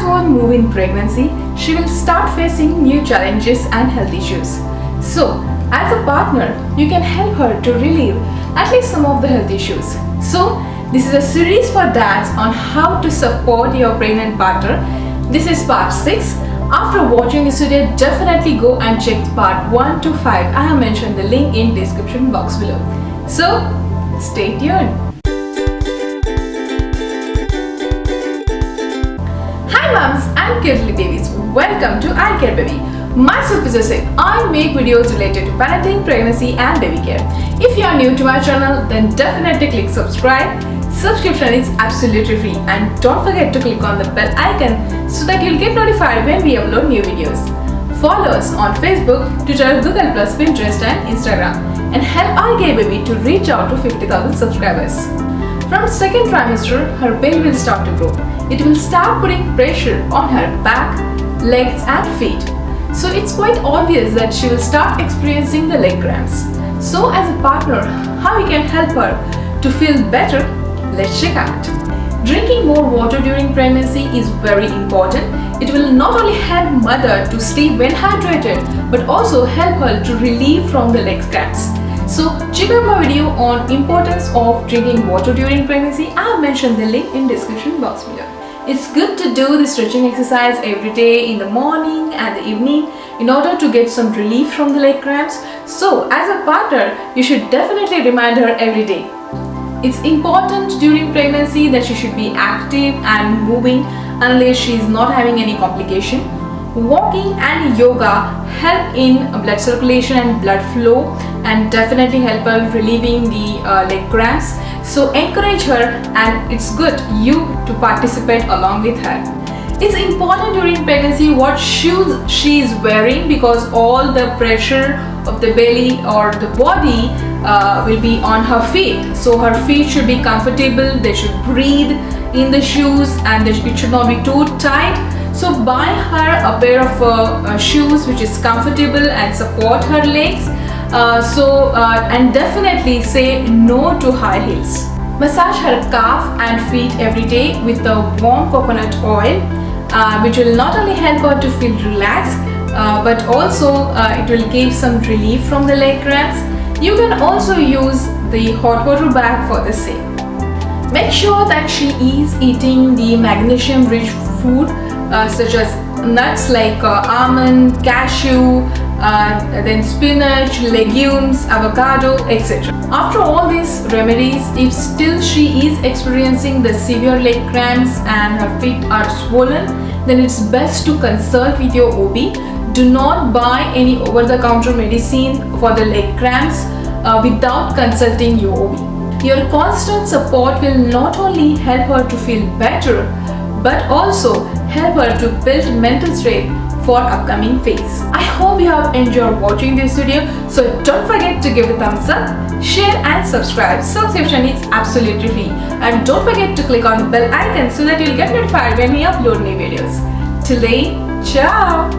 one move in pregnancy, she will start facing new challenges and health issues. So, as a partner, you can help her to relieve at least some of the health issues. So, this is a series for dads on how to support your pregnant partner. This is part 6. After watching this video, definitely go and check part 1 to 5. I have mentioned the link in description box below. So, stay tuned. Hi moms and cuddly babies, welcome to ICAREBABY. Myself is Jose. I make videos related to parenting, pregnancy and baby care. If you are new to my channel, then definitely click subscribe. Subscription is absolutely free and don't forget to click on the bell icon so that you'll get notified when we upload new videos. Follow us on Facebook, Twitter, Google+, Pinterest and Instagram and help ICAREBABY to reach out to 50,000 subscribers. From second trimester, her belly will start to grow. It will start putting pressure on her back, legs and feet. So it's quite obvious that she will start experiencing the leg cramps. So as a partner, how we can help her to feel better? Let's check out. Drinking more water during pregnancy is very important. It will not only help mother to stay well hydrated, but also help her to relieve from the leg cramps. So check out my video on importance of drinking water during pregnancy. I have mentioned the link in description box below. It's good to do the stretching exercise every day in the morning and the evening in order to get some relief from the leg cramps. So as a partner, you should definitely remind her every day. It's important during pregnancy that she should be active and moving unless she is not having any complication. Walking and yoga help in blood circulation and blood flow and definitely help her relieving the leg cramps. So encourage her and it's good you to participate along with her. It's important during pregnancy what shoes she is wearing because all the pressure of the belly or the body will be on her feet. So her feet should be comfortable, they should breathe in the shoes and it should not be too tight. So buy her a pair of shoes which is comfortable and support her legs. And definitely say no to high heels. Massage her calf and feet every day with the warm coconut oil, which will not only help her to feel relaxed, but also it will give some relief from the leg cramps. You can also use the hot water bag for the same. Make sure that she is eating the magnesium-rich food such as nuts like almond, cashew, then spinach, legumes, avocado, etc. After all these remedies, if still she is experiencing the severe leg cramps and her feet are swollen, then it's best to consult with your OB. Do not buy any over-the-counter medicine for the leg cramps without consulting your OB. Your constant support will not only help her to feel better, but also help her to build mental strength for upcoming phase. I hope you have enjoyed watching this video. So don't forget to give a thumbs up, share and subscribe. Subscription is absolutely free. And don't forget to click on the bell icon so that you'll get notified when we upload new videos. Till then, ciao!